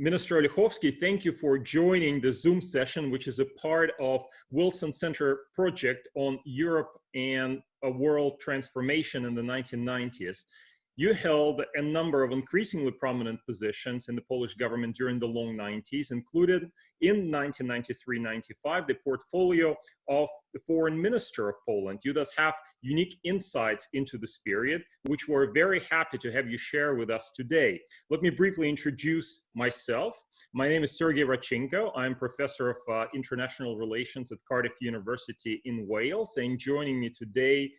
Minister Olechowski, thank you for joining the Zoom session, which is a part of Wilson Center project on Europe and a world transformation in the 1990s. You held a number of increasingly prominent positions in the Polish government during the long 90s, included in 1993-95 the portfolio of the Foreign Minister of Poland. You thus have unique insights into this period, which we're very happy to have you share with us today. Let me briefly introduce myself. My name is Sergey Radchenko. I'm Professor of International Relations at Cardiff University in Wales, and joining me today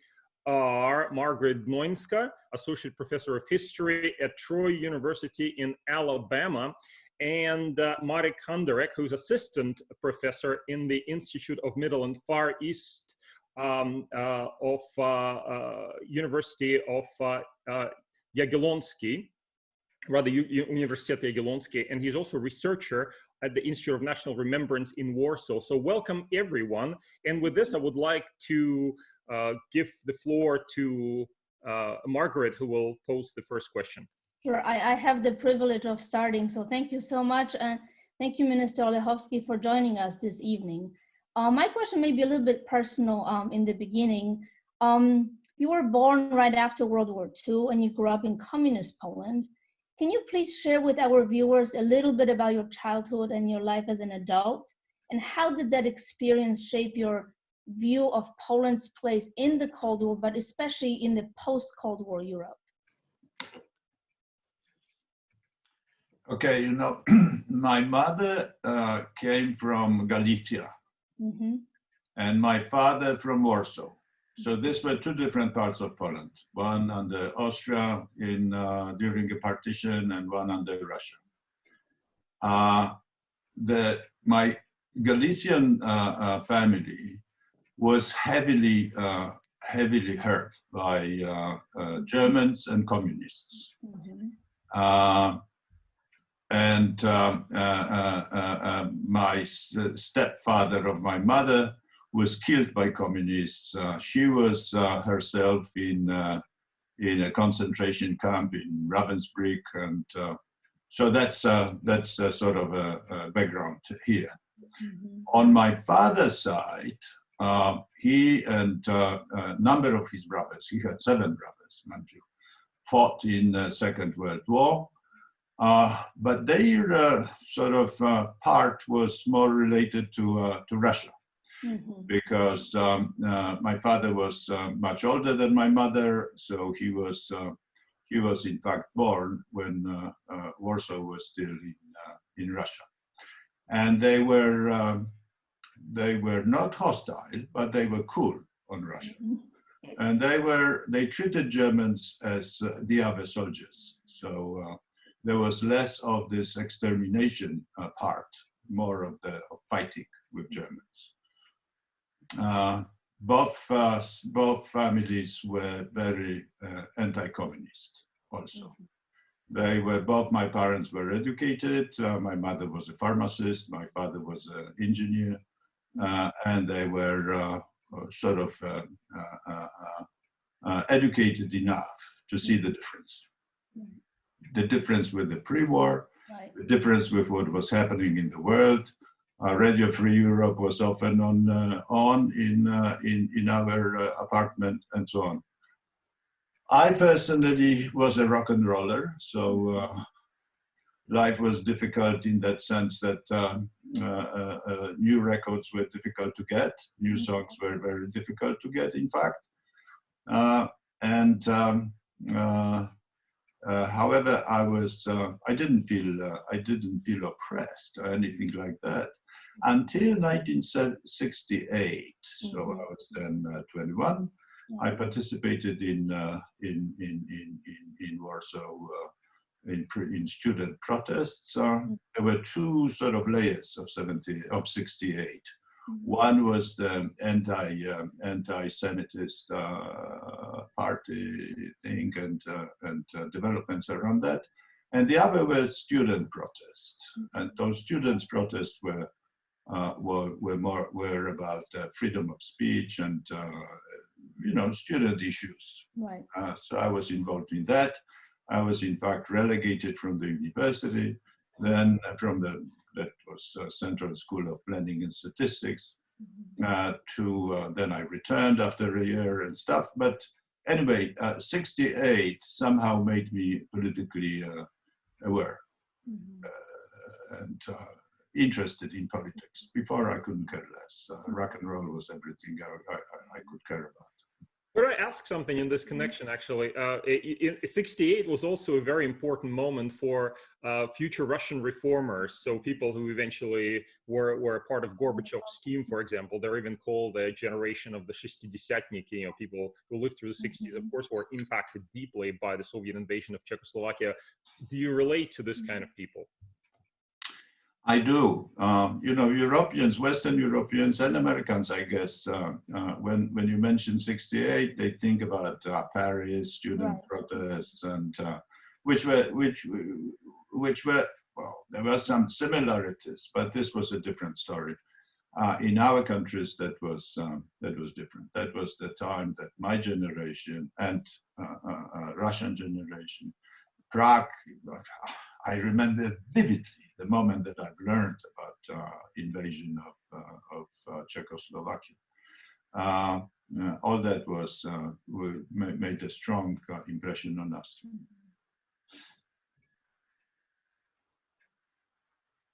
are Margaret Gnoinska, Associate Professor of History at Troy University in Alabama, and Marek Handerek, who's Assistant Professor in the Institute of Middle and Far East of University of Jagiellonski, rather Uniwersytet Jagiellonski, and he's also a researcher at the Institute of National Remembrance in Warsaw. So welcome everyone. And with this, I would like to give the floor to Margaret, who will pose the first question. Sure, I have the privilege of starting, so thank you so much. And thank you, Minister Olechowski, for joining us this evening. My question may be a little bit personal in the beginning. You were born right after World War II and you grew up in communist Poland. Can you please share with our viewers a little bit about your childhood and your life as an adult? And how did that experience shape your view of Poland's place in the Cold War, but especially in the post-Cold War Europe? Okay, you know, my mother came from Galicia, and my father from Warsaw. So these were two different parts of Poland, one under Austria during the partition and one under Russia. My Galician family was heavily hurt by Germans and communists. My stepfather of my mother was killed by communists. She was herself in a concentration camp in Ravensbrück, and so that's sort of a background here. On my father's side, he and a number of his brothers, he had 7 brothers, mind you, fought in the Second World War. But their sort of part was more related to Russia, because my father was much older than my mother, so he was in fact born when Warsaw was still in Russia, and they were not hostile, but they were cool on Russia, and they treated Germans as the other soldiers. So there was less of this extermination part, more of fighting with Germans. Both families were very anti-communist also. Both my parents were educated. My mother was a pharmacist, my father was an engineer, and they were sort of educated enough to see the difference. The difference with the pre-war, the difference with what was happening in the world. Radio Free Europe was often on in our apartment and so on. I personally was a rock and roller, so life was difficult in that sense that new records were difficult to get, new songs were very difficult to get, in fact, however, I didn't feel oppressed or anything like that until 1968. So I was then 21. I participated in Warsaw in student protests. There were 2 sort of layers of 68. One was the anti-Semitist party thing and developments around that, and the other was student protests. And those students' protests were about freedom of speech and student issues. So I was involved in that. I was in fact relegated from the university, Then that was Central School of Planning and Statistics, then I returned after a year and stuff. But anyway, 68 somehow made me politically aware and interested in politics. Before I couldn't care less. Rock and roll was everything I could care about. Could I ask something in this connection, actually? 68 was also a very important moment for future Russian reformers. So people who eventually were a part of Gorbachev's team, for example, they're even called a generation of the Shestidesiatniki, people who lived through the 60s, of course, were impacted deeply by the Soviet invasion of Czechoslovakia. Do you relate to this kind of people? I do. Europeans, Western Europeans and Americans, I guess, when you mention 68, they think about Paris, student protests, and which were, well, there were some similarities, but this was a different story. In our countries, that was different. That was the time that my generation and Russian generation, Prague, I remember vividly the moment that I've learned about invasion of Czechoslovakia. All that was made a strong impression on us.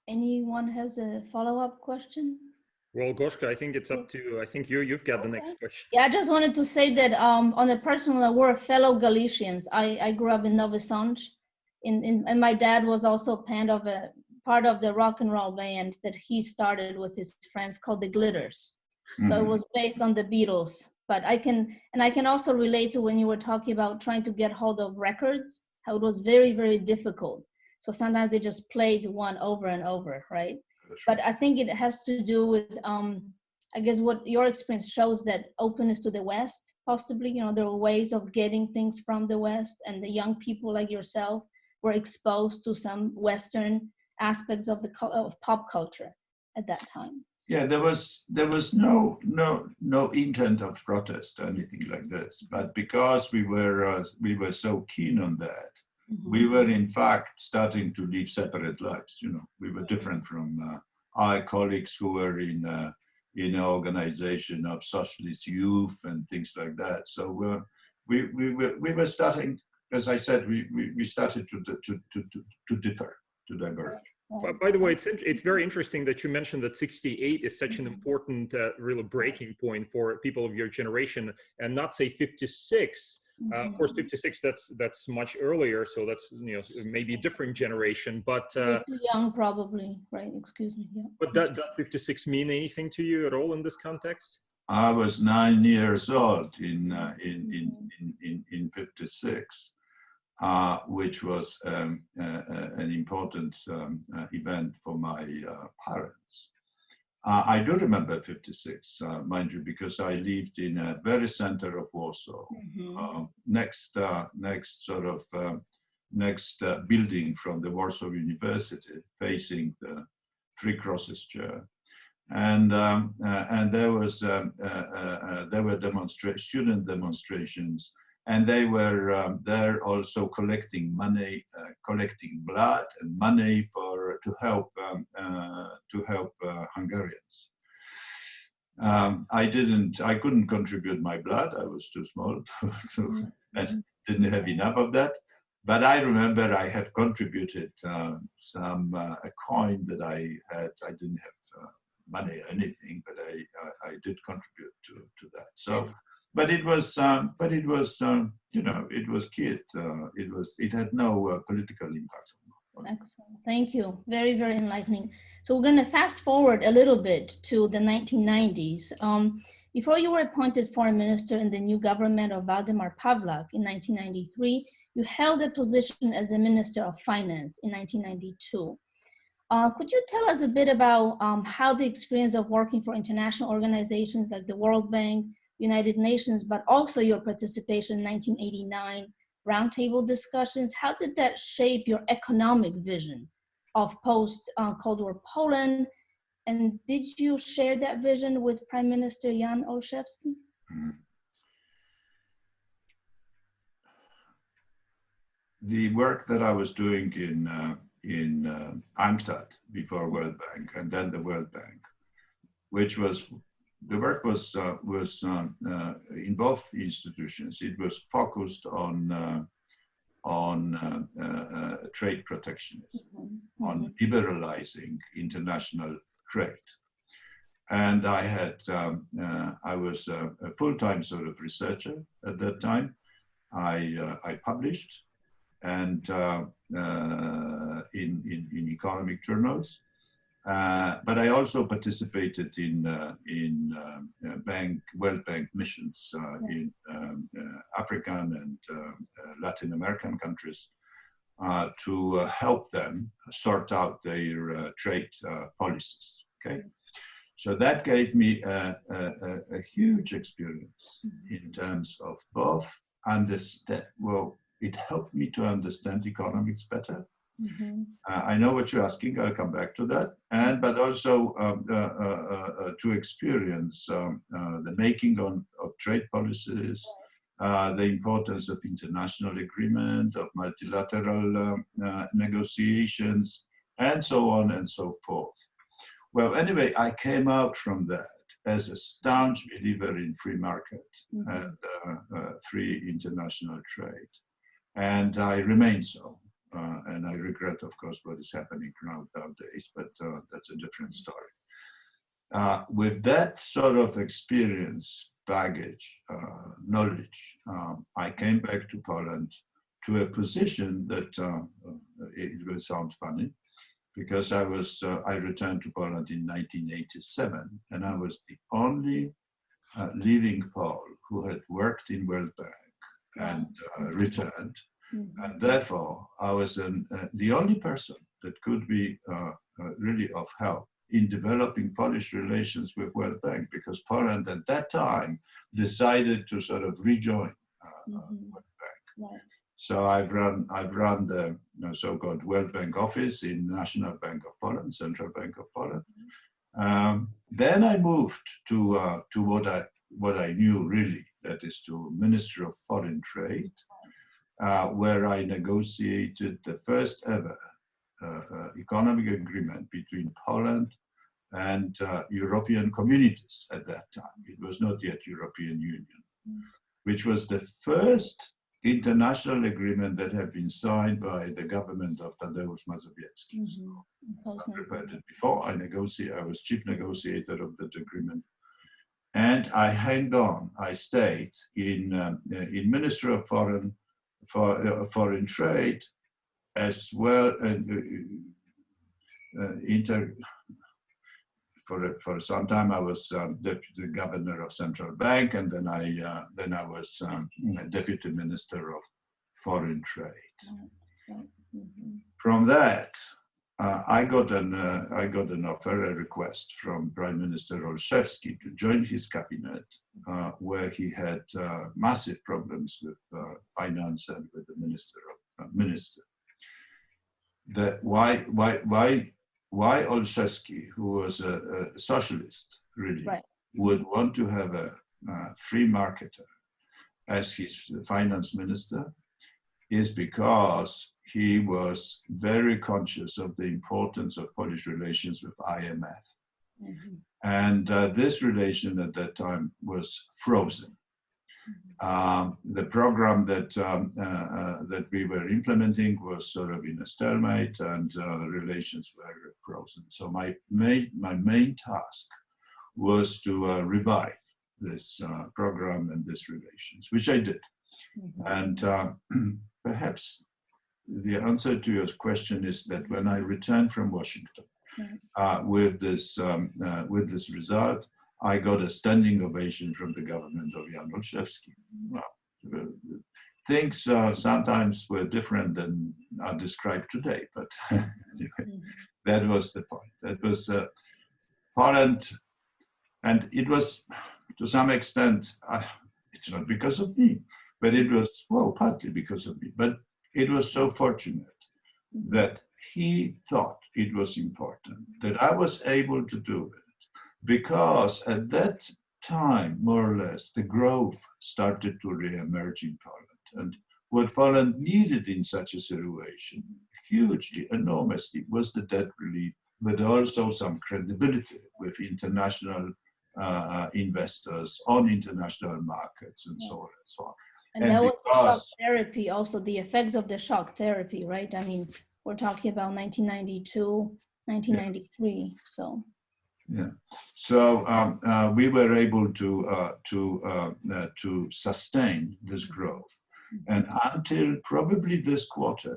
Anyone has a follow-up question? Well, Goshka, I think it's up to, I think you've got the next question. Yeah, I just wanted to say that on a personal level, we're fellow Galicians. I grew up in Novi Sad, and my dad was also part of the rock and roll band that he started with his friends called the Glitters. So it was based on the Beatles. But I can also relate to when you were talking about trying to get hold of records, how it was very, very difficult. So sometimes they just played one over and over, right? But I think it has to do with, I guess what your experience shows, that openness to the West, possibly, there were ways of getting things from the West, and the young people like yourself were exposed to some Western aspects of pop culture at that time. So. Yeah, there was no intent of protest or anything like this, but because we were so keen on that, we were in fact starting to live separate lives. We were different from our colleagues who were in an organization of socialist youth and things like that. So we were starting, as I said, we started to differ, to diverge. By the way, it's very interesting that you mentioned that 68 is such an important real breaking point for people of your generation, and not say 56. Of course, 56, that's much earlier, so that's maybe a different generation. But too young, probably, right? Excuse me. Yeah. But does 56 mean anything to you at all in this context? I was 9 years old in 56. Which was an important event for my parents. I do remember 56, mind you, because I lived in a very center of Warsaw, next building from the Warsaw University, facing the Three Crosses Church. And there were student demonstrations. And they were there also collecting money, collecting blood and money to help Hungarians. I couldn't contribute my blood. I was too small and didn't have enough of that. But I remember I had contributed a coin that I had. I didn't have money or anything, but I did contribute to that. So. But it was it was kid. It had no political impact. Excellent. Thank you. Very, very enlightening. So we're going to fast forward a little bit to the 1990s. Before you were appointed foreign minister in the new government of Valdemar Pavlak in 1993, you held a position as a minister of finance in 1992. Could you tell us a bit about how the experience of working for international organizations like the World Bank, United Nations, but also your participation in 1989 roundtable discussions, how did that shape your economic vision of post-Cold War Poland? And did you share that vision with Prime Minister Jan Olechowski? The work that I was doing UNCTAD before World Bank, and then the World Bank, which was, the work was in both institutions. It was focused on trade protectionism, on liberalizing international trade. And I had, I was a full-time sort of researcher at that time. I published and in economic journals, but I also participated in World Bank missions in African and Latin American countries to help them sort out their trade policies. Okay. So that gave me a huge experience in terms of both understand. Well, it helped me to understand economics better. I know what you're asking. I'll come back to that. But also to experience the making of trade policies, the importance of international agreement, of multilateral negotiations, and so on and so forth. Well, anyway, I came out from that as a staunch believer in free market and free international trade. And I remain so. And I regret, of course, what is happening nowadays, but that's a different story. With that sort of experience, baggage, knowledge, I came back to Poland to a position that it will sound funny, because I returned to Poland in 1987, and I was the only living Pole who had worked in World Bank and returned. And therefore, I was the only person that could be really of help in developing Polish relations with World Bank, because Poland at that time decided to sort of rejoin World Bank. Right. So I've run the so-called World Bank office in National Bank of Poland, Central Bank of Poland. Then I moved to what I knew really, that is to Ministry of Foreign Trade, where I negotiated the first ever economic agreement between Poland and European communities at that time. It was not yet European Union, which was the first international agreement that had been signed by the government of Tadeusz Mazowiecki. So I prepared it before. I was chief negotiator of that agreement. And I hanged on. I stayed in Ministry of Foreign Trade, as well, and for some time I was deputy governor of Central Bank, and then I was deputy minister of Foreign Trade. From that, I got an offer, a request from Prime Minister Olechowski to join his cabinet, where he had massive problems with finance and with the minister. Why Olechowski, who was a socialist, really, would want to have a free marketer as his finance minister is because he was very conscious of the importance of Polish relations with IMF. And this relation at that time was frozen. The program that we were implementing was sort of in a stalemate, and relations were frozen. So my main task was to revive this program and this relations, which I did. And perhaps the answer to your question is that when I returned from Washington with this result, I got a standing ovation from the government of Jan Olechowski. Well, things sometimes were different than are described today, but anyway, that was the point. That was Poland, and it was to some extent, it's not because of me, but it was, well, partly because of me, but it was so fortunate that he thought it was important that I was able to do it. Because at that time, more or less, the growth started to re-emerge in Poland. And what Poland needed in such a situation, hugely, enormously, was the debt relief, but also some credibility with international investors on international markets and so on and so on. And that was the shock therapy, also the effects of the shock therapy, right? I mean, we're talking about 1992, 1993, so. Yeah, so we were able to sustain this growth, and until probably this quarter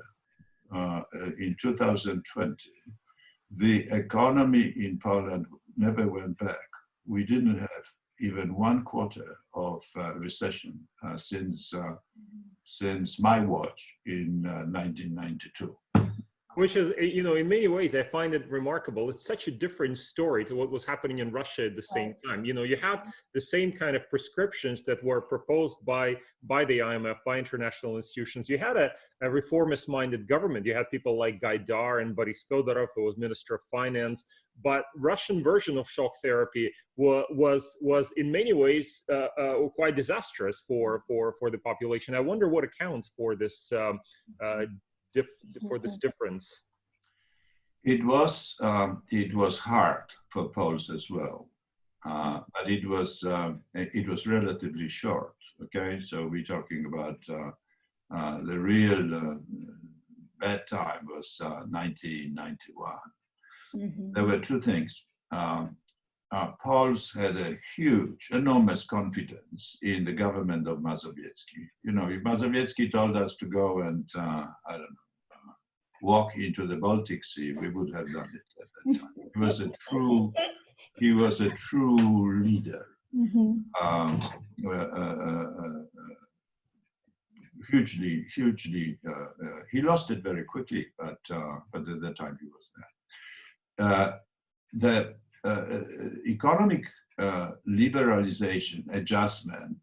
in 2020, the economy in Poland never went back. We didn't have even 1 quarter of recession since my watch in 1992. Which is, you know, in many ways, I find it remarkable. It's such a different story to what was happening in Russia at the same time. You know, you have the same kind of prescriptions that were proposed by the IMF, by international institutions. You had a reformist-minded government. You had people like Gaidar and Boris Fedorov, who was Minister of Finance. But Russian version of shock therapy was in many ways quite disastrous for the population. I wonder what accounts for this difference. It was hard for Poles as well, but it was relatively short. Okay, so we're talking about the real bad time was 1991. There were 2 things. Poles had a huge, enormous confidence in the government of Mazowiecki. You know, if Mazowiecki told us to go and, I don't know, walk into the Baltic Sea, we would have done it at that time. He was a true leader. Hugely, he lost it very quickly, but at the time he was there. The economic liberalization, adjustment,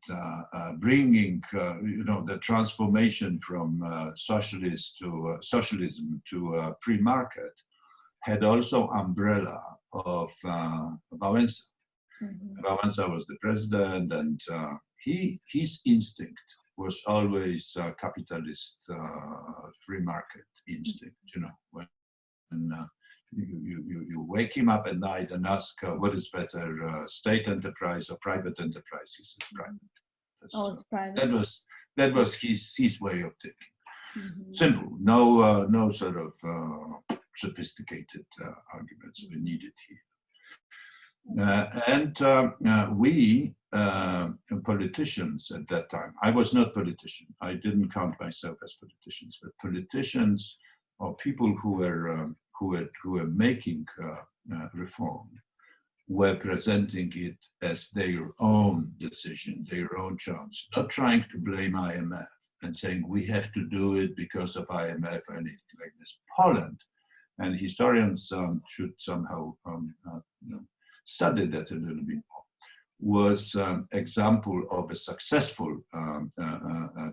bringing the transformation from socialism to free market had also umbrella of Wałęsa. Wałęsa was the president, and his instinct was always capitalist free market instinct. You know, when you wake him up at night and ask what is better, state enterprise or private enterprise? He says private. It's private. That was his way of thinking. Simple. No sort of sophisticated arguments were needed here. We politicians at that time. I was not politician. I didn't count myself as politicians, but politicians or people who were making reform were presenting it as their own decision, their own chance, not trying to blame IMF and saying we have to do it because of IMF or anything like this. Poland, and historians should somehow study that a little bit more, was example of a successful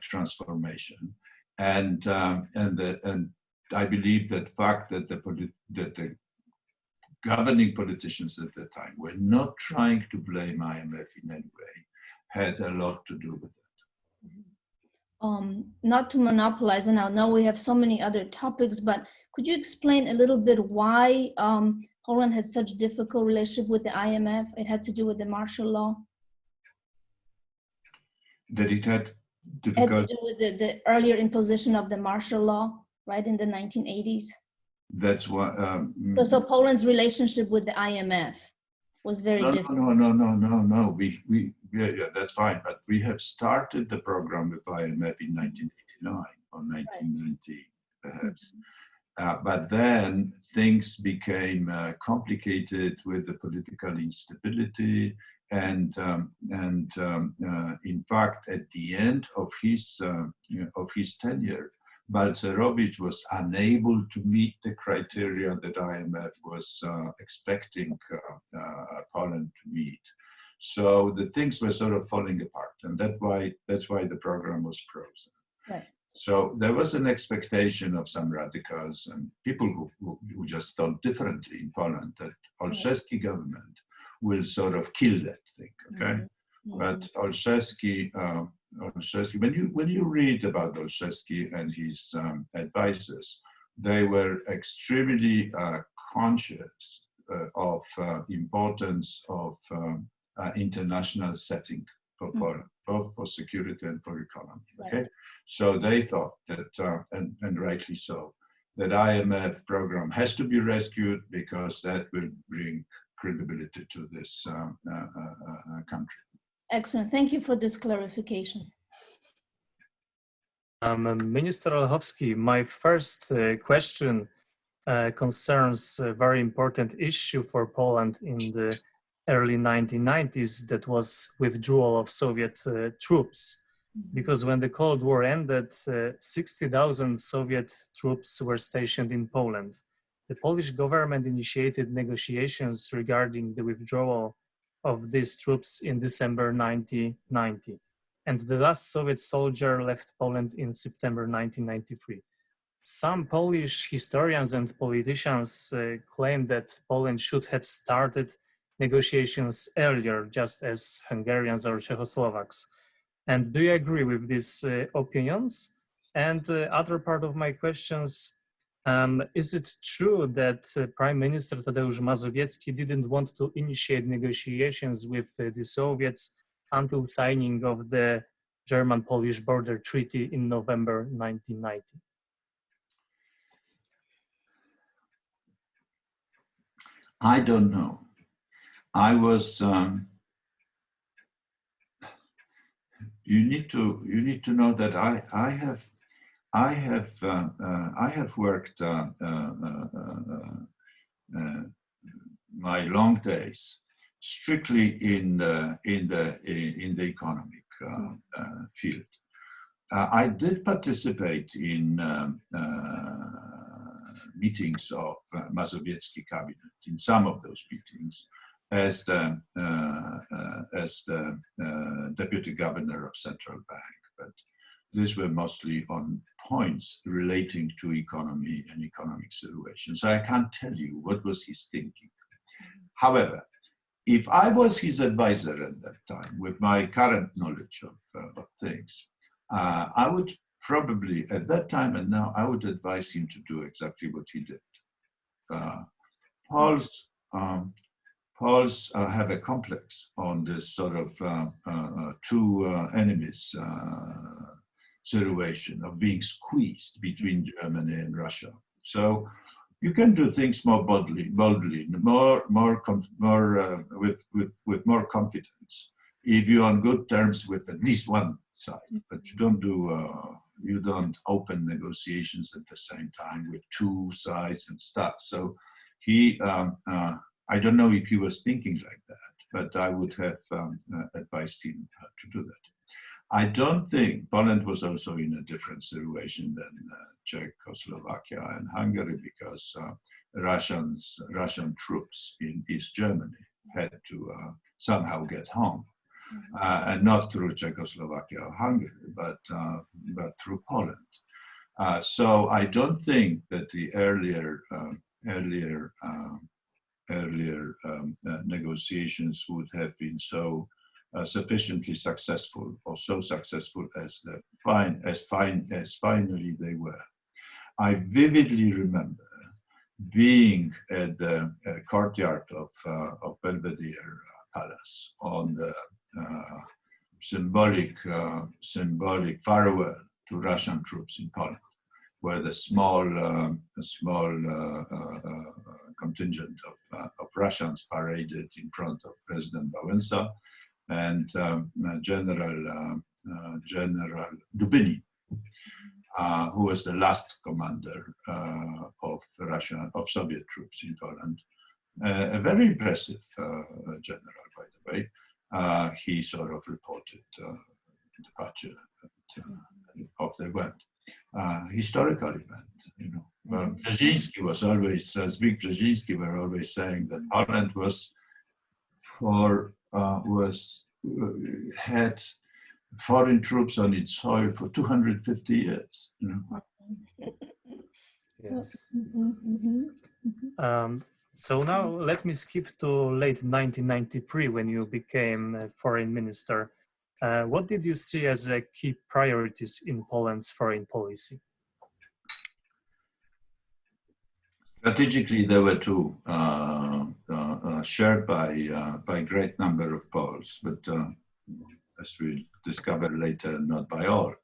transformation, and I believe that fact that the governing politicians at the time were not trying to blame IMF in any way had a lot to do with it. Not to monopolize, and now we have so many other topics, but could you explain a little bit why Poland had such difficult relationship with the IMF? It had to do with the martial law. That it had difficult. It had to do with the earlier imposition of the martial law, right, in the 1980s. That's what. So Poland's relationship with the IMF was very different. No. Yeah, that's fine. But we have started the program with IMF in 1989 or 1990, perhaps. But then things became complicated with the political instability, and in fact, at the end of his tenure, Balcerowicz was unable to meet the criteria that IMF was expecting Poland to meet. So the things were sort of falling apart, and that's why the program was frozen. Right. So there was an expectation of some radicals and people who just thought differently in Poland that Olechowski government will sort of kill that thing, okay? But Olechowski, when you read about Olechowski and his advisors, they were extremely conscious of importance of international setting for Poland, both for security and for economy. Okay, so they thought that, and rightly so, that IMF program has to be rescued because that will bring credibility to this country. Excellent. Thank you for this clarification. Minister Olechowski, my first question concerns a very important issue for Poland in the early 1990s, that was withdrawal of Soviet troops. Because when the Cold War ended, 60,000 Soviet troops were stationed in Poland. The Polish government initiated negotiations regarding the withdrawal of these troops in December 1990. And the last Soviet soldier left Poland in September 1993. Some Polish historians and politicians claim that Poland should have started negotiations earlier, just as Hungarians or Czechoslovaks. And do you agree with these opinions? And the other part of my questions, is it true that Prime Minister Tadeusz Mazowiecki didn't want to initiate negotiations with the Soviets until signing of the German-Polish border treaty in November 1990? I don't know. I was. You need to know that I have worked my long days strictly in the economic field. I did participate in meetings of Mazowiecki cabinet, in some of those meetings, as the deputy governor of central bank, but these were mostly on points relating to economy and economic situation. So I can't tell you what was his thinking. However, if I was his advisor at that time, with my current knowledge of things, I would probably, at that time and now, I would advise him to do exactly what he did. Poles have a complex on this sort of two enemies situation of being squeezed between Germany and Russia. So you can do things more boldly, with more confidence if you're on good terms with at least one side. But you don't open negotiations at the same time with two sides and stuff. So he, I don't know if he was thinking like that, but I would have advised him to do that. I don't think Poland was also in a different situation than Czechoslovakia and Hungary, because Russian troops in East Germany had to somehow get home, and not through Czechoslovakia or Hungary, but through Poland. So I don't think that the earlier negotiations would have been so sufficiently successful, or so successful as finally they were. I vividly remember being at the courtyard of Belvedere Palace on the symbolic farewell to Russian troops in Poland, where the small contingent of Russians paraded in front of President Wałęsa and General Dubynin, who was the last commander of Soviet troops in Poland. A very impressive general, by the way. He sort of reported departure, off they went. Historical event, you know. Brzezinski was always, Zbigniew Brzezinski were always saying that Poland had foreign troops on its soil for 250 years. You know? Yes. So now let me skip to late 1993, when you became foreign minister. What did you see as the key priorities in Poland's foreign policy? Strategically, there were two, shared by a great number of Poles, but as we discovered later, not by all.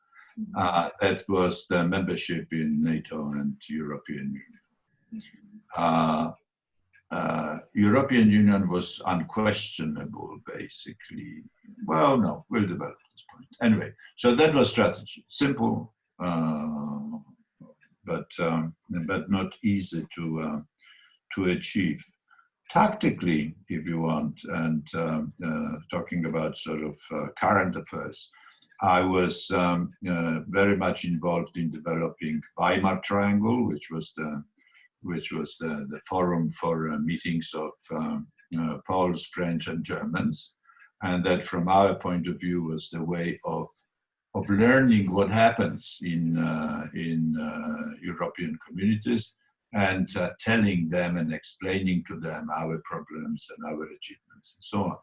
That was the membership in NATO and European Union. European Union was unquestionable, basically. Well, no, we'll develop this point. Anyway, so that was strategy. Simple, but not easy to achieve. Tactically, if you want, and talking about sort of current affairs, I was very much involved in developing Weimar Triangle, which was the forum for meetings of Poles, French, and Germans, and that, from our point of view, was the way of learning what happens in European communities, and telling them and explaining to them our problems and our achievements and so on.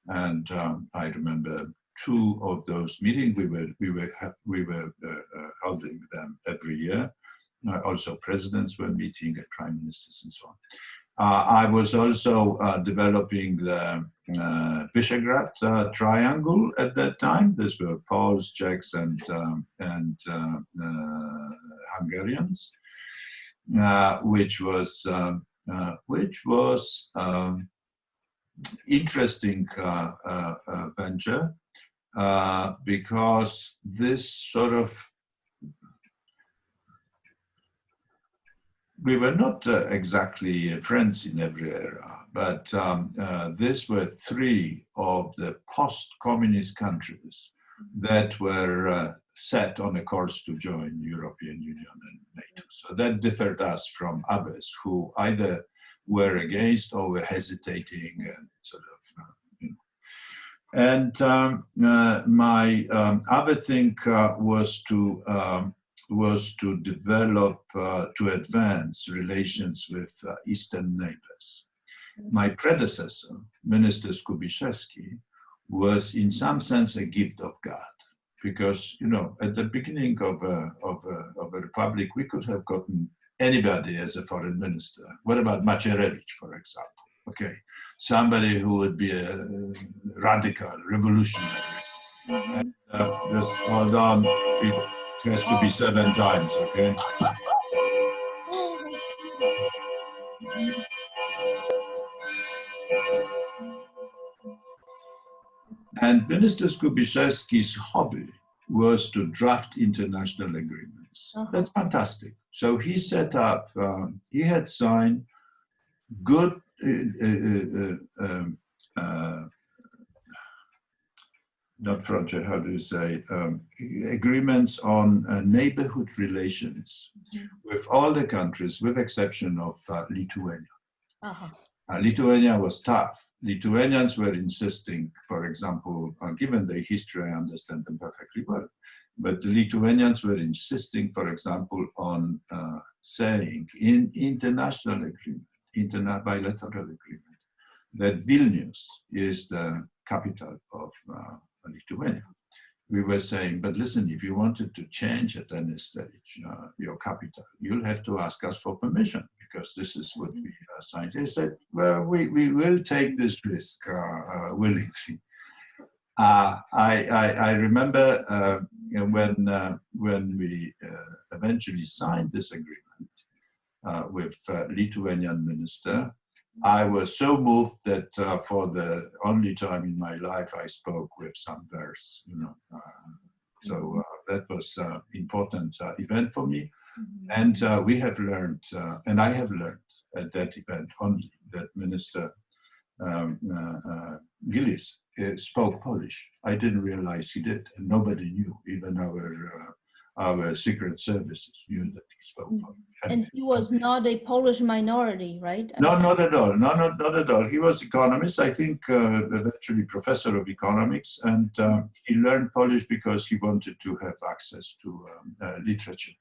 And I remember two of those meetings. We were holding them every year. Also, presidents were meeting, and prime ministers, and so on. I was also developing the Visegrad Triangle at that time. These were Poles, Czechs, and Hungarians, which was interesting venture, because this sort of, we were not exactly friends in every era, but these were three of the post-communist countries that were set on a course to join European Union and NATO. So that differed us from others who either were against or were hesitating and sort of, you know. And my other thing was to develop, to advance relations with Eastern neighbors. My predecessor, Minister Skubiszewski, was in some sense a gift of God, because, you know, at the beginning of a republic, we could have gotten anybody as a foreign minister. What about Macierewicz, for example? Okay, somebody who would be a radical, revolutionary. And, just hold on, it has to be 7 times, okay? And Minister Skubiszewski's hobby was to draft international agreements. That's fantastic. So he set up, he had signed good, not frontier, how do you say, agreements on neighborhood relations with all the countries, with exception of Lithuania. Lithuania was tough. Lithuanians were insisting, for example, given their history, I understand them perfectly well, but the Lithuanians were insisting, for example, on saying in international agreement, bilateral agreement, that Vilnius is the capital of Lithuania. We were saying, but listen, if you wanted to change at any stage your capital, you'll have to ask us for permission, because this is what we signed. They said, well, we will take this risk willingly. I remember when we eventually signed this agreement with Lithuanian minister, I was so moved that for the only time in my life I spoke with some verse, you know. So that was an important event for me. And we have learned, and I have learned at that event only, that Minister Gillis spoke Polish. I didn't realize he did, and nobody knew. Even our secret services knew that he spoke Polish. And he was not a Polish minority, right? No, not at all. No, not at all. He was economist, I think, eventually professor of economics, and he learned Polish because he wanted to have access to literature,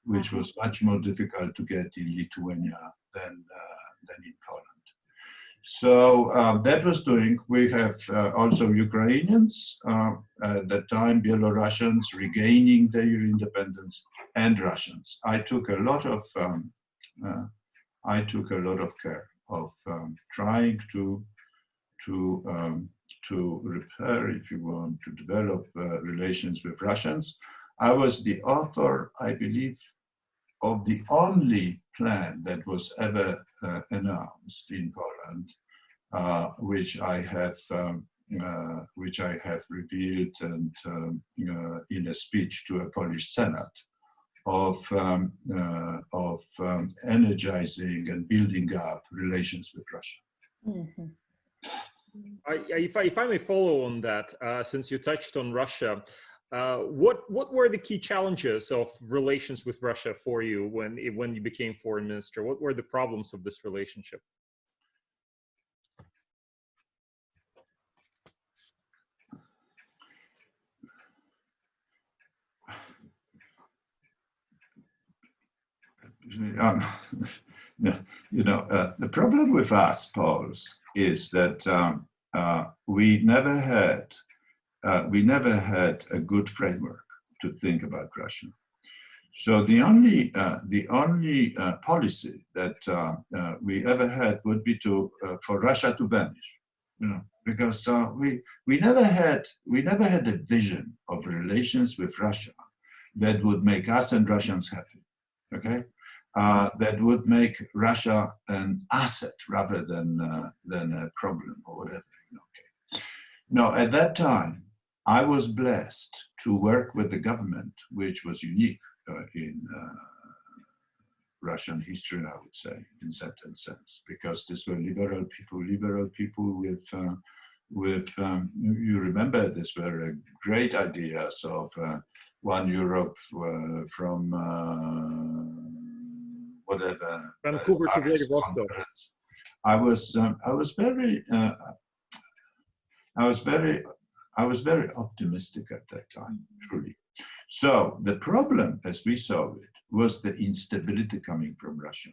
which was much more difficult to get in Lithuania than in Poland. So that was doing. We have also Ukrainians at that time, Belarusians regaining their independence, and Russians. I took a lot of I took a lot of care of trying to repair, if you want, to develop relations with Russians. I was the author, I believe, of the only plan that was ever announced in Poland, which I have revealed and in a speech to a Polish Senate, of energizing and building up relations with Russia. Mm-hmm. If I may follow on that, since you touched on Russia, what were the key challenges of relations with Russia for you when you became foreign minister? What were the problems of this relationship? The problem with us Poles is that we never had a good framework to think about Russia. So the only policy that we ever had would be for Russia to vanish, because we never had a vision of relations with Russia that would make us and Russians happy. Okay. That would make Russia an asset rather than a problem or whatever. Okay. Now, at that time, I was blessed to work with the government, which was unique in Russian history, I would say, in certain sense, because these were liberal people with you remember, these were great ideas of one Europe from whatever. Vancouver to Vladivostok. I was very optimistic at that time, truly. So the problem, as we saw it, was the instability coming from Russia,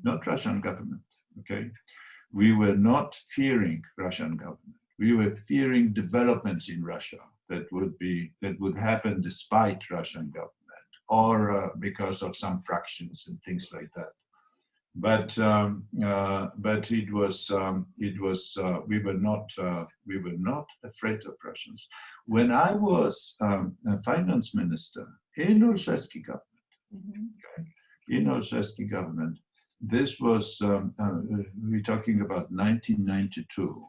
not Russian government. Okay, we were not fearing Russian government. We were fearing developments in Russia that would happen despite Russian government, or because of some fractions and things like that. But it was we were not afraid of Russians. When I was a finance minister in Olechowski government, in Olechowski government, this was we're talking about 1992.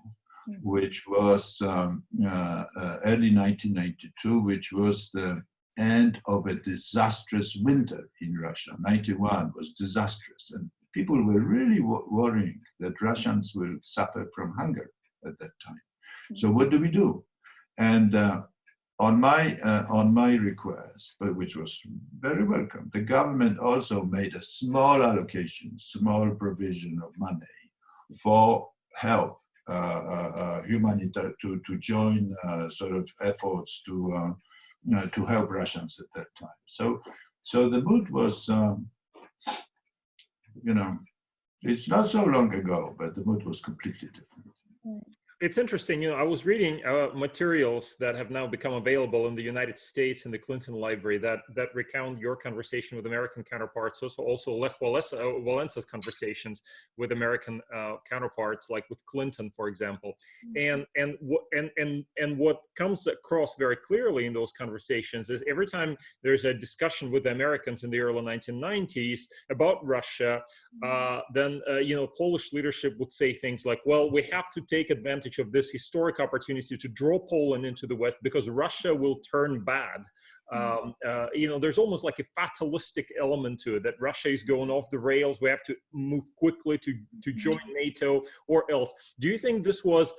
Which was early 1992, which was the end of a disastrous winter in Russia. 91 was disastrous, and people were really worrying that Russians will suffer from hunger at that time. So what do we do? And on my request, but which was very welcome, the government also made a small allocation, small provision of money for help. Humanitarian to join sort of efforts to help Russians at that time. So the mood was, it's not so long ago, but the mood was completely different. It's interesting, I was reading materials that have now become available in the United States in the Clinton Library that recount your conversation with American counterparts, also Lech Walensa's conversations with American counterparts, like with Clinton, for example. And what comes across very clearly in those conversations is every time there's a discussion with the Americans in the early 1990s about Russia, then Polish leadership would say things like, well, we have to take advantage of this historic opportunity to draw Poland into the West because Russia will turn bad. There's almost like a fatalistic element to it, that Russia is going off the rails. We have to move quickly to join NATO or else. Do you think this was,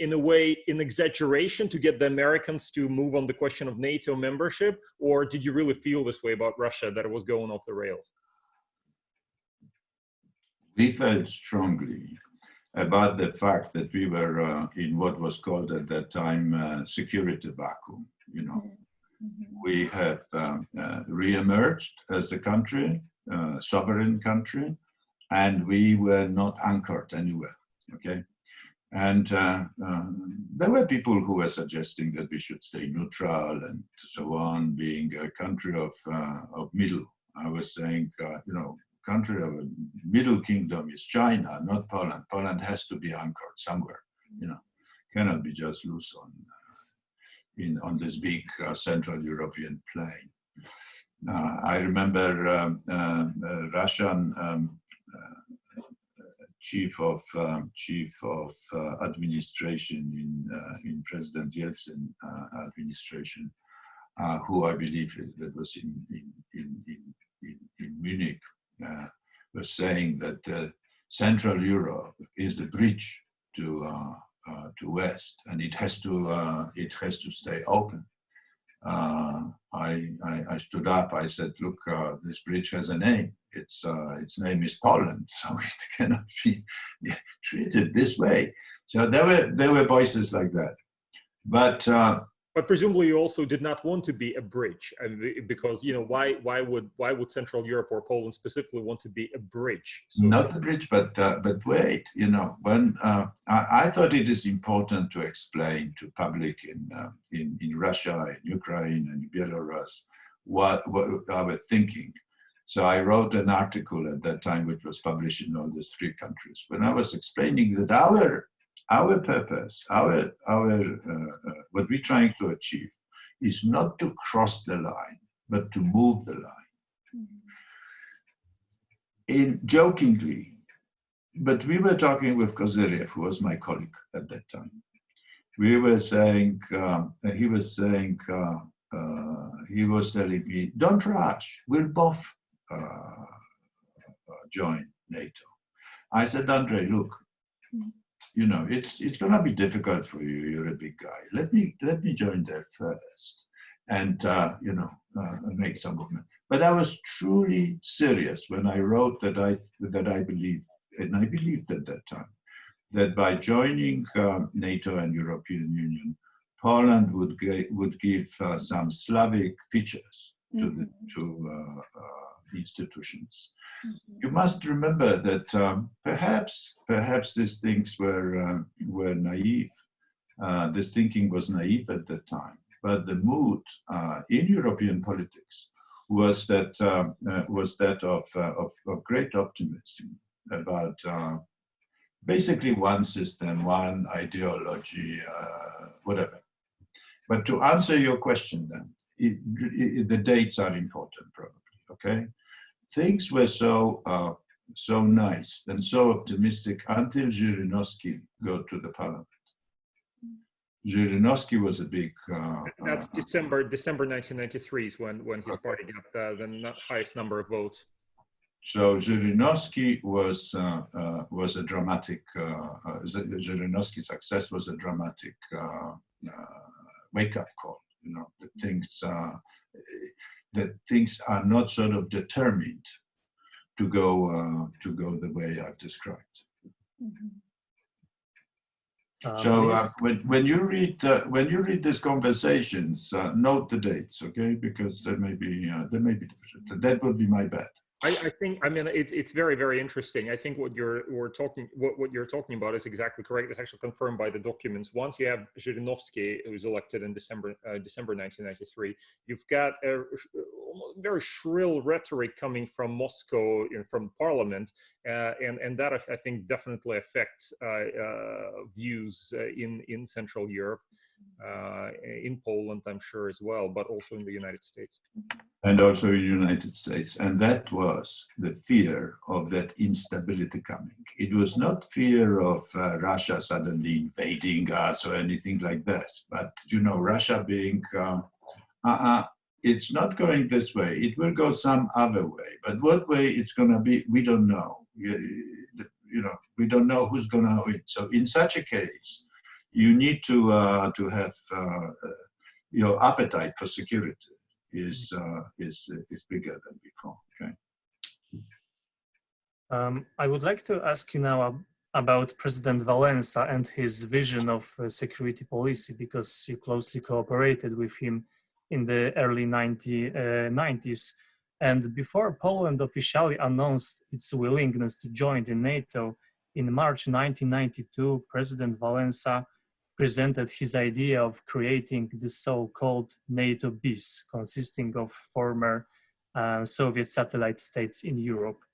in a way, an exaggeration to get the Americans to move on the question of NATO membership? Or did you really feel this way about Russia, that it was going off the rails? We felt strongly about the fact that we were in what was called at that time security vacuum. We have re-emerged as a country, sovereign country, and we were not anchored anywhere. Okay, and there were people who were suggesting that we should stay neutral and so on, being a country of middle. I was saying, country of a middle kingdom is China, not Poland. Poland has to be anchored somewhere, cannot be just loose on this big Central European plain. I remember Russian chief of administration in President Yeltsin administration, who I believe that was in Munich, was saying that Central Europe is the bridge to West, and it has to stay open. I stood up. I said, "Look, this bridge has a name. Its name is Poland, so it cannot be treated this way." So there were voices like that, but presumably you also did not want to be a bridge, because why would Central Europe or Poland specifically want to be a bridge? So, not a bridge, but wait, when I thought it is important to explain to public in Russia, in Ukraine, and Belarus what our thinking. So I wrote an article at that time, which was published in all these three countries, when I was explaining that our purpose, what we're trying to achieve is not to cross the line, but to move the line. Jokingly, but we were talking with Kozyrev, who was my colleague at that time. We were saying, he was telling me, "Don't rush, we'll both join NATO." I said, "Andrzej, look, it's going to be difficult for you. You're a big guy. Let me join there first, and make some movement." But I was truly serious when I wrote that I believed, and I believed at that time, that by joining NATO and European Union, Poland would give some Slavic features to institutions. You must remember that perhaps these things were naive. This thinking was naive at that time, but the mood in European politics was that of great optimism about basically one system, one ideology, whatever. But to answer your question, then the dates are important, probably. Okay. Things were so nice and so optimistic until Zhirinovsky got to the parliament. Zhirinovsky was a big. That's December 1993 is when his party got the highest number of votes. So Zhirinovsky was a dramatic. Zhirinovsky's success was a dramatic wake-up call. That things are not sort of determined to go the way I've described. So when you read these conversations, note the dates, okay? Because they may be different. That would be my bet. I think it's very, very interesting. I think what you're talking about is exactly correct. It's actually confirmed by the documents. Once you have Zhirinovsky, who was elected in December 1993, you've got a very shrill rhetoric coming from Moscow and from Parliament, and that I think definitely affects views in Central Europe, in Poland, I'm sure as well, but also in the United States. And also in the United States. And that was the fear of that instability coming. It was not fear of Russia suddenly invading us or anything like this, but, Russia being, it's not going this way. It will go some other way. But what way it's going to be, we don't know. We don't know who's going to win. So in such a case, you need to have your appetite for security is bigger than before. Okay. I would like to ask you now about President Wałęsa and his vision of security policy, because you closely cooperated with him in the early 90s. And before Poland officially announced its willingness to join the NATO in March 1992, President Wałęsa presented his idea of creating the so-called NATO BIS, consisting of former Soviet satellite states in Europe.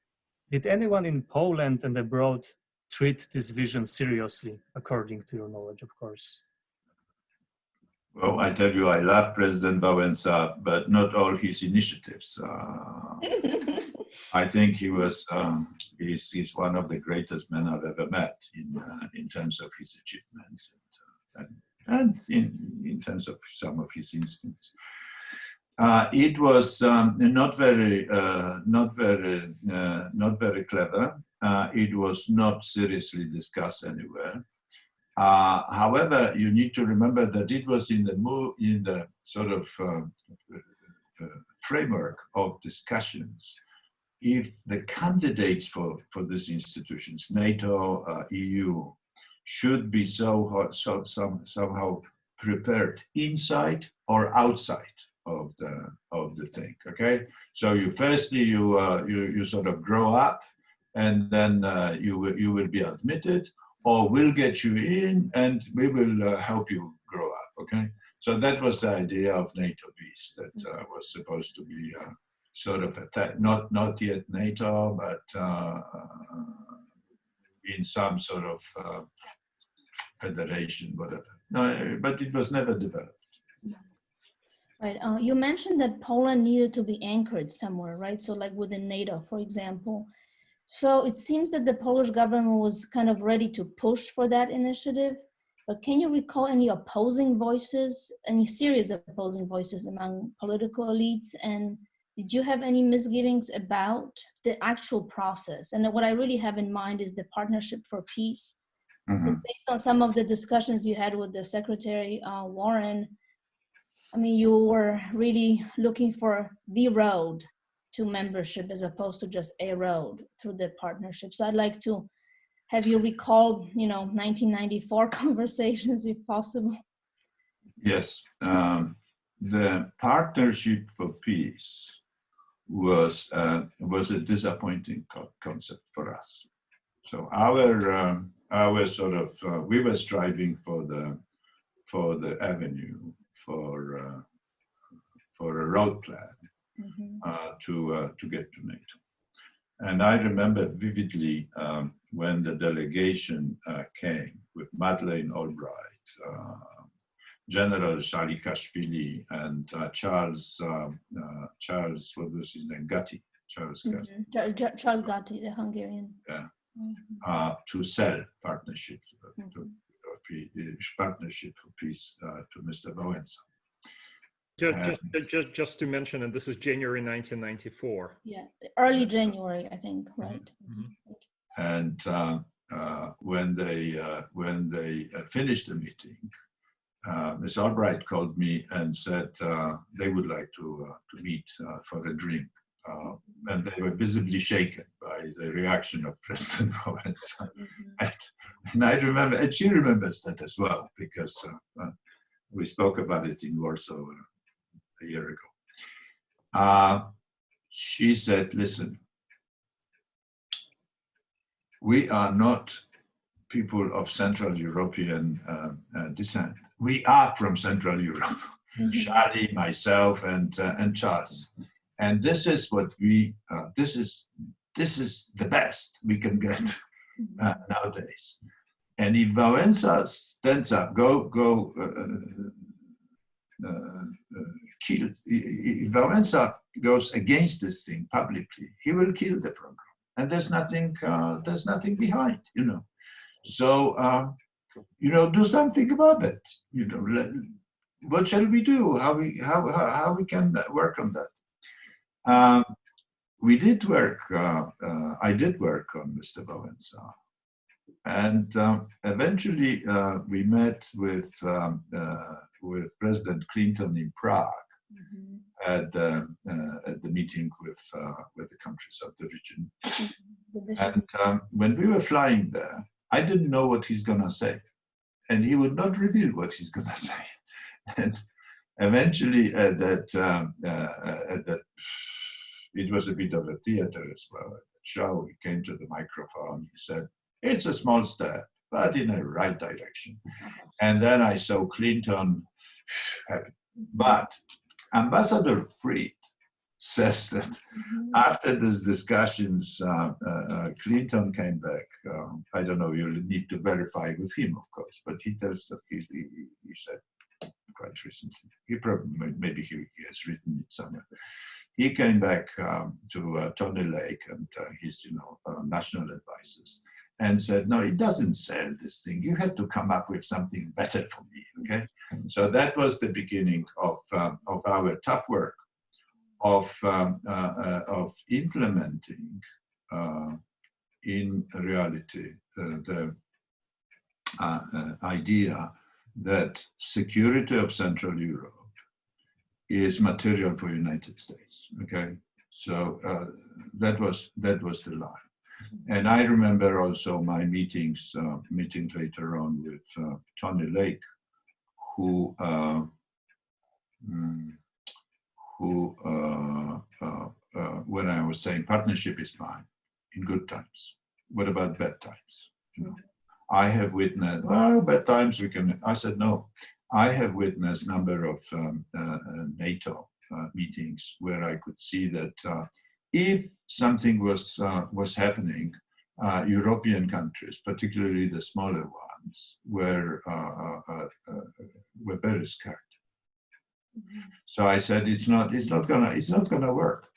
Did anyone in Poland and abroad treat this vision seriously, according to your knowledge, of course? Well, I tell you, I love President Wałęsa, but not all his initiatives. I think he's one of the greatest men I've ever met in terms of his achievements and in terms of some of his instincts. It was not very clever. It was not seriously discussed anywhere. However, you need to remember that it was in the sort of framework of discussions. If the candidates for these institutions, NATO, EU, should be somehow prepared inside or outside of the thing. Okay, so you sort of grow up, and then you will be admitted, or we'll get you in and we will help you grow up. Okay, so that was the idea of NATO peace, that was supposed to be sort of not yet NATO, but in some sort of federation, whatever. No, but it was never developed. Right. You mentioned that Poland needed to be anchored somewhere, right? So like within NATO, for example. So it seems that the Polish government was kind of ready to push for that initiative, but can you recall any opposing voices, any serious opposing voices among political elites? And did you have any misgivings about the actual process? And what I really have in mind is the Partnership for Peace. Because based on some of the discussions you had with the Secretary Warren, I mean, you were really looking for the road to membership as opposed to just a road through the partnership. So I'd like to have you recall, 1994 conversations if possible. Yes, the Partnership for Peace was a disappointing concept for us. So our sort of we were striving for the avenue for a road plan to get to NATO. And I remember vividly when the delegation came with Madeleine Albright, General Shalikashvili, and Charles, what was his name? Gatti. Charles Gatti. Charles Gatti, the Hungarian. Yeah. To sell partnership, Partnership for Peace to Mr. Wałęsa. Just to mention, and this is January 1994. Yeah, early January, I think, right? And when they finished the meeting, Ms. Albright called me and said they would like to meet for a drink. And they were visibly shaken by the reaction of President Wałęsa. And I remember, and she remembers that as well, because we spoke about it in Warsaw a year ago. She said, listen, we are not people of Central European descent. We are from Central Europe. Charlie, myself, and Charles. And this is what this is the best we can get nowadays. And if Wałęsa stands up, kill. If Wałęsa goes against this thing publicly, he will kill the program. And there's nothing behind, So, do something about it. What shall we do? How we can work on that? We did work. I did work on Mr. Wałęsa, and eventually we met with President Clinton in Prague at the meeting with the countries of the region. And when we were flying there, I didn't know what he's gonna say, and he would not reveal what he's gonna say. And eventually, at that, it was a bit of a theater as well. At the show, he came to the microphone. He said, "It's a small step, but in the right direction." And then I saw Clinton, but Ambassador Fried says that after these discussions, Clinton came back. I don't know, you'll need to verify with him, of course, but he tells that he said quite recently, maybe he has written it somewhere. He came back to Tony Lake and his national advisors and said, no, it doesn't sell this thing. You have to come up with something better for me, okay? So that was the beginning of our tough work of implementing in reality the idea that security of Central Europe is material for United States. Okay, so that was the line. And I remember also my meetings later on with Tony Lake, who when I was saying partnership is fine in good times. What about bad times? I have witnessed, well, bad times we can, I said, no. I have witnessed a number of NATO meetings where I could see that if something was happening, European countries, particularly the smaller ones, were very scared. So I said, it's not gonna work.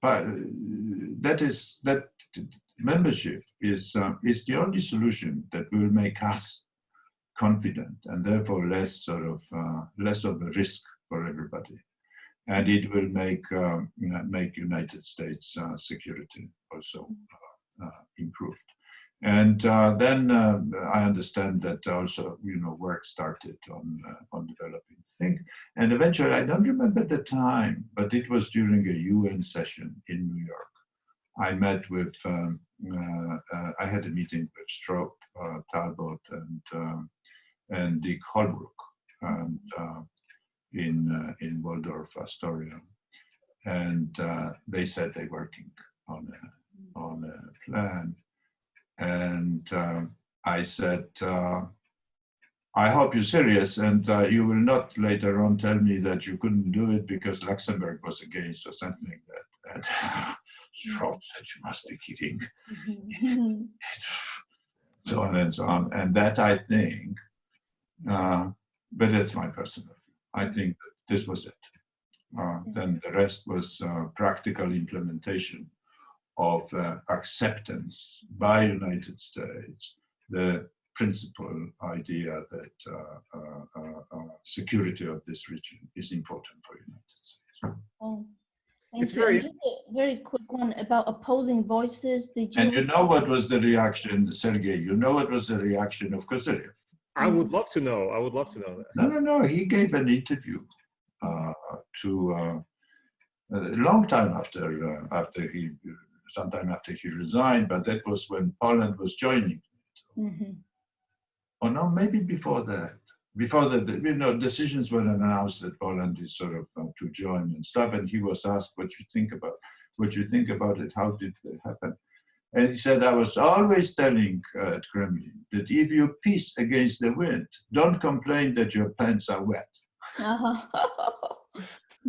But that membership is the only solution that will make us confident and therefore less of a risk for everybody, and it will make United States security also improved. And then I understand that also work started on developing thing, and eventually I don't remember the time, but it was during a UN session in New York. I met with I had a meeting with Stroop, Talbot, and Dick Holbrook, and in Waldorf Astoria, and they said they're working on a plan, and I said, I hope you're serious, and you will not later on tell me that you couldn't do it because Luxembourg was against or something like that. And Stroop said, you must be kidding. So on and so on, and that I think. But that's my personal view. I think that this was it. Then the rest was practical implementation of acceptance by United States, the principal idea that security of this region is important for United States. Oh, thank you. And just a very quick one about opposing voices. And you know what was the reaction, Sergey? You know what was the reaction of Kozyrev? I would love to know. I would love to know that. No. He gave an interview to a long time sometime after he resigned, but that was when Poland was joining. Or no, maybe before that. Before that, decisions were announced that Poland is sort of to join and stuff, and he was asked what you think about it. How did it happen? And he said, I was always telling at Kremlin that if you piss against the wind, don't complain that your pants are wet.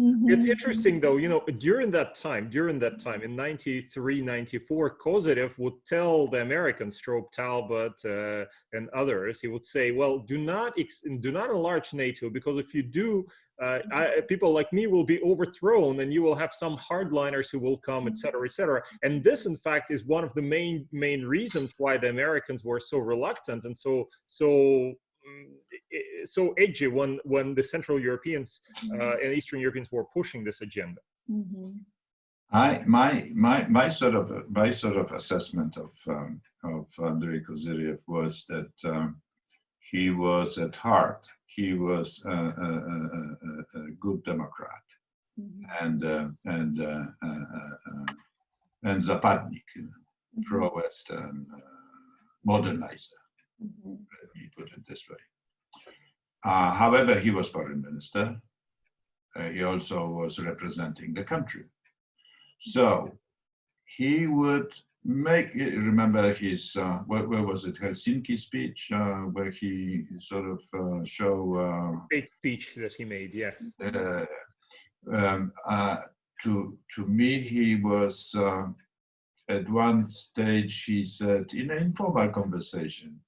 It's interesting though, during that time in 93, 94, Kozyrev would tell the Americans, Stroop, Talbot, and others, he would say, well, do not enlarge NATO, because if you do, people like me will be overthrown and you will have some hardliners who will come, etc., etc. And this, in fact, is one of the main reasons why the Americans were so reluctant and so edgy when the Central Europeans and Eastern Europeans were pushing this agenda. My sort of assessment of Andrzej Kozyrev was that he was at heart, he was a good Democrat and Zapadnik, pro-Western modernizer. Let me put it this way. However, he was foreign minister. He also was representing the country. So he would remember his, where was it, Helsinki speech, where he sort of show... Big speech that he made, yeah. to me, he was, at one stage, he said, in an informal conversation,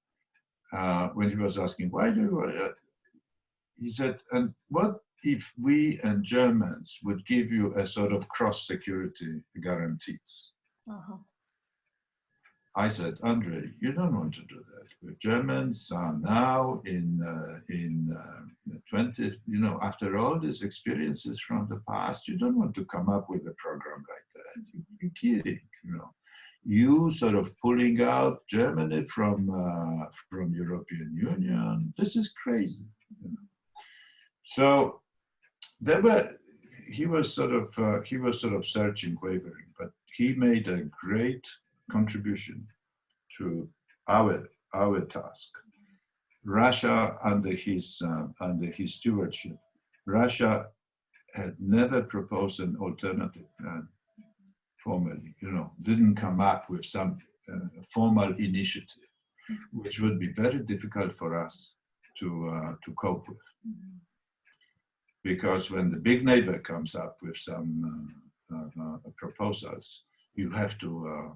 when he was asking, why do you, he said, and what if we and Germans would give you a sort of cross-security guarantees? I said, Andrzej, you don't want to do that. The Germans are now in 20, after all these experiences from the past, you don't want to come up with a program like that. You're kidding, You sort of pulling out Germany from European Union. This is crazy. So he was sort of searching, wavering, but he made a great contribution to our task. Russia, under his stewardship, Russia had never proposed an alternative plan formally. Didn't come up with some formal initiative, which would be very difficult for us to cope with, because when the big neighbor comes up with some proposals, you have to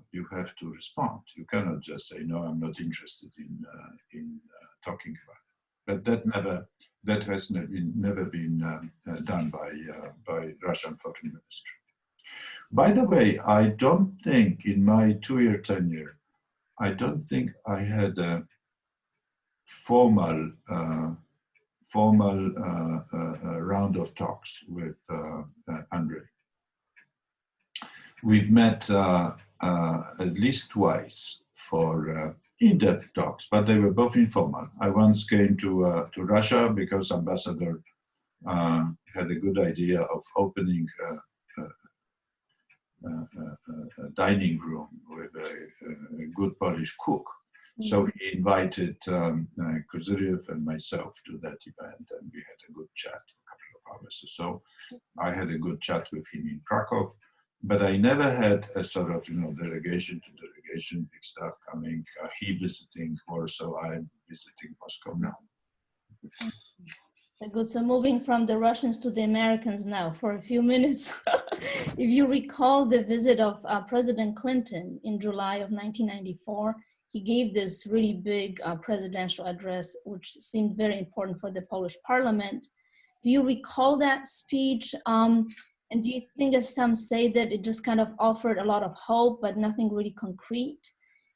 respond. You cannot just say, no, I'm not interested in talking about it. But that has never been done by Russian foreign ministry. By the way, I don't think in my 2-year tenure, I don't think I had a formal round of talks with Andrzej. We've met at least twice for in-depth talks, but they were both informal. I once came to Russia because ambassador had a good idea of opening a dining room with a good Polish cook. So he invited Kozyriev and myself to that event, and we had a good chat for a couple of hours or so. I had a good chat with him in Krakow, but I never had a sort of, delegation to delegation, big stuff coming, he visiting Warsaw, I'm visiting Moscow now. Good. So moving from the Russians to the Americans now for a few minutes. If you recall the visit of President Clinton in July of 1994, he gave this really big presidential address, which seemed very important for the Polish parliament. Do you recall that speech? And do you think, as some say, that it just kind of offered a lot of hope, but nothing really concrete?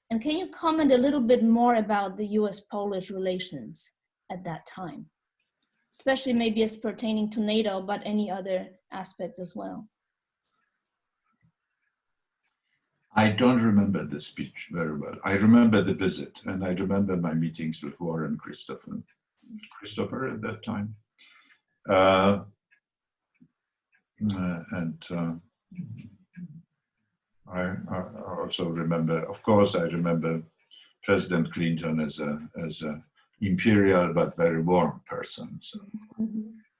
And can you comment a little bit more about the US-Polish relations at that time? Especially maybe as pertaining to NATO, but any other aspects as well. I don't remember the speech very well. I remember the visit, and I remember my meetings with Warren Christopher at that time. I also remember, of course, I remember President Clinton as a imperial but very warm person. So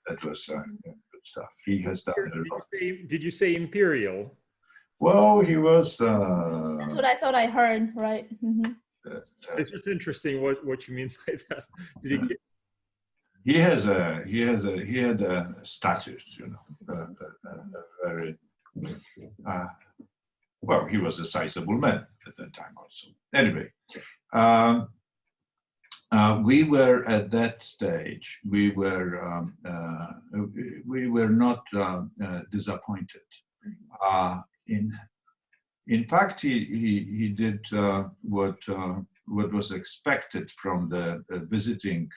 that was good stuff. He has done a lot. Did you say imperial? Well, he was. That's what I thought I heard, right? It's just interesting what you mean by that. Did he had a status, very. Well, he was a sizable man at that time also. Anyway. We were at that stage. We were not disappointed. In fact, he did what was expected from the visiting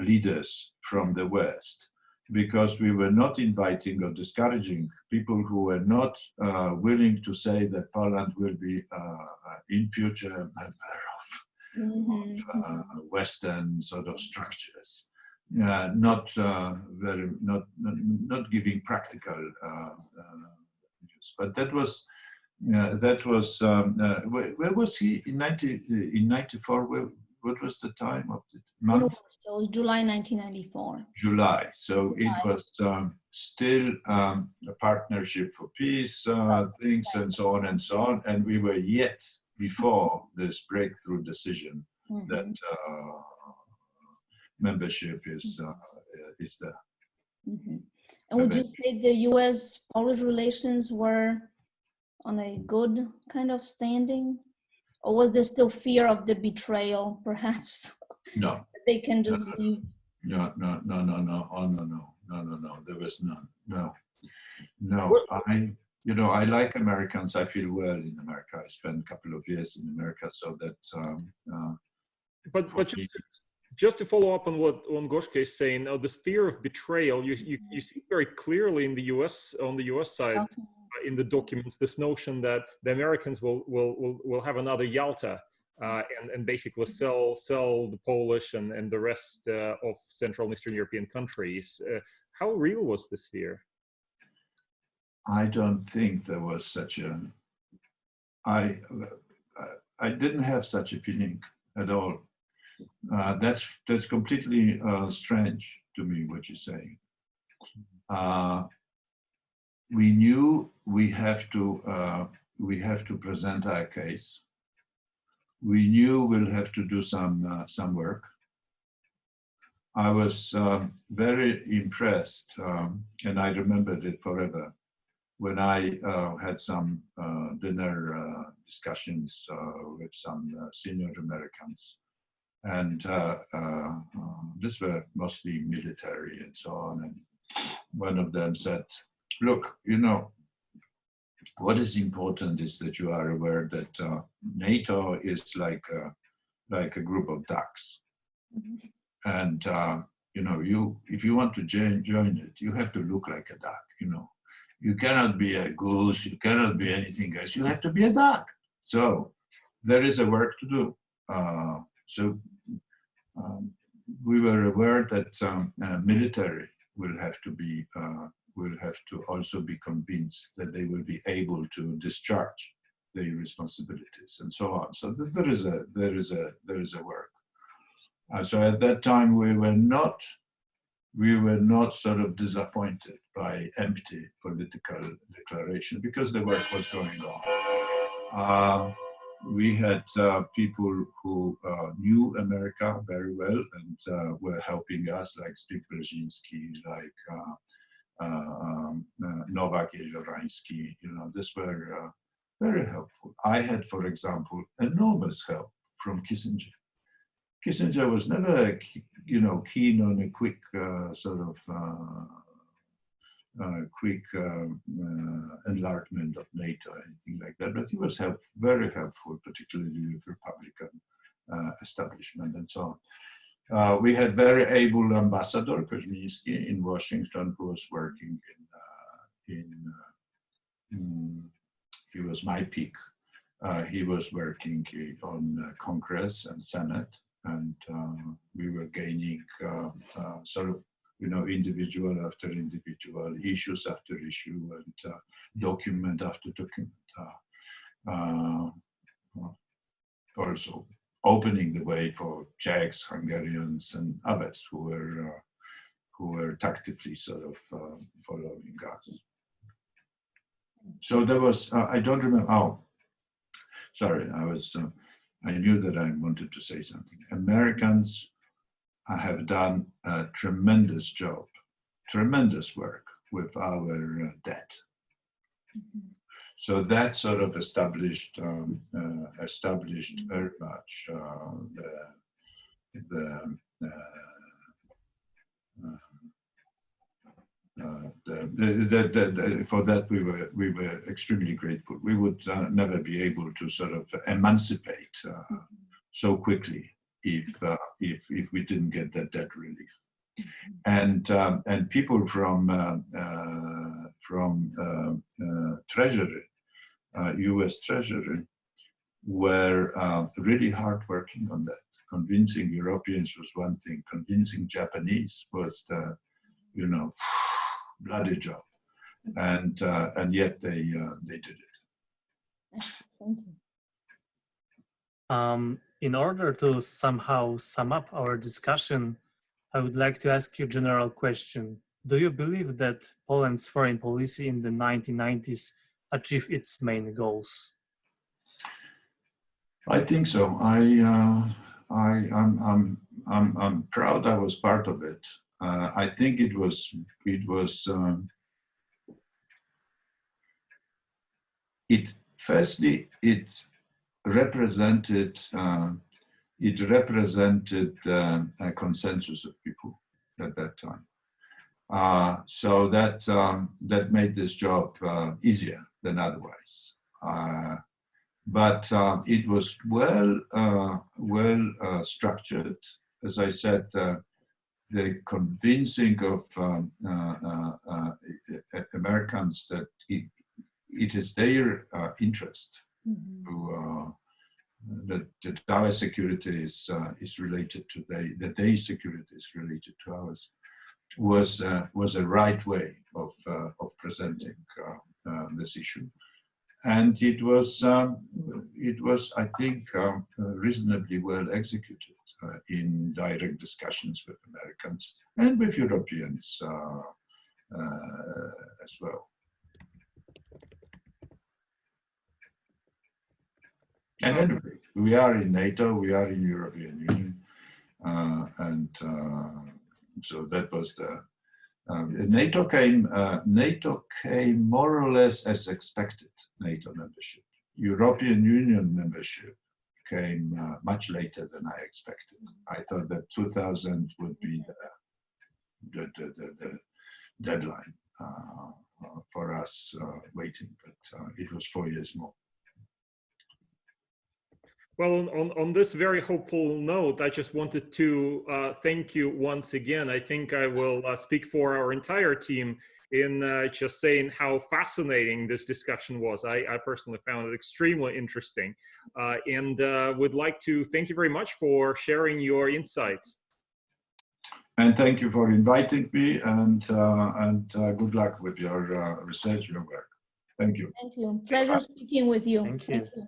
leaders from the West, because we were not inviting or discouraging people who were not willing to say that Poland will be in future a member of Western sort of structures, not giving practical use. But that was where was he in 94? What was the time of the month? So it was July 1994. July. So it was still a partnership for peace things and so on and so on. And we were yet before this breakthrough decision that membership is there. Mm-hmm. And would you say the U.S.-Polish relations were on a good kind of standing? Or was there still fear of the betrayal, perhaps? No. They can just leave? No. Oh, no. There was none. No. I like Americans. I feel well in America. I spent a couple of years in America, so that. But just to follow up on what Gorzka is saying, this fear of betrayal, you see very clearly in the U.S. on the U.S. side. Okay. In the documents, this notion that the Americans will have another Yalta and basically sell the Polish and the rest of Central and Eastern European countries. How real was this fear? I don't think there was such a. I didn't have such a feeling at all. That's completely strange to me what you're saying. We knew we have to present our case. We knew we'll have to do some work. I was very impressed, and I remembered it forever, when I had some dinner discussions with some senior Americans, and these were mostly military and so on. And one of them said, "Look, what is important is that you are aware that NATO is like a group of ducks, and if you want to join it, you have to look like a duck. You cannot be a goose, you cannot be anything else. You have to be a duck. So there is a work to do." We were aware that military will have to also be convinced that they will be able to discharge their responsibilities and so on. So there is a work. So at that time we were not sort of disappointed by empty political declaration, because the work was going on. We had people who knew America very well and were helping us, like Zbigniew Brzezinski, like Nowak Jeziorański. These were very helpful. I had, for example, enormous help from Kissinger. Kissinger was never, keen on a quick enlargement of NATO or anything like that, but he was very helpful, particularly with Republican establishment and so on. We had very able ambassador Gnoinska in Washington, who was working he was my peak. He was working on Congress and Senate, and we were gaining individual after individual, issues after issue, and document after document. Also opening the way for Czechs, Hungarians, and others who were tactically sort of following us. So there was, I don't remember. Oh, sorry, I knew that I wanted to say something. Americans have done a tremendous job, tremendous work with our debt. Mm-hmm. So that sort of established very much for that we were extremely grateful. We would never be able to sort of emancipate so quickly if we didn't get that debt relief. And people from Treasury, U.S. Treasury, were really hardworking on that. Convincing Europeans was one thing. Convincing Japanese was the, bloody job, and yet they did it. Thank you. In order to somehow sum up our discussion, I would like to ask you a general question. Do you believe that Poland's foreign policy in the 1990s achieved its main goals? I think so. I'm proud I was part of it. I think firstly it represented a consensus of people at that time. So that made this job easier than otherwise. But it was well structured. As I said, the convincing of Americans that it is their interest that our security is related to their security is related to ours was a right way of presenting this issue. And it was, I think, reasonably well executed in direct discussions with Americans and with Europeans as well. And anyway, we are in NATO, we are in European Union, and so that was the NATO came more or less as expected. NATO membership, European Union membership came much later than I expected. I thought that 2000 would be the deadline for us waiting, but it was 4 years more. Well, on this very hopeful note, I just wanted to thank you once again. I think I will speak for our entire team in just saying how fascinating this discussion was. I personally found it extremely interesting, and would like to thank you very much for sharing your insights. And thank you for inviting me, and good luck with your research, your work. Thank you. Thank you. Pleasure speaking with you. Thank you. Thank you.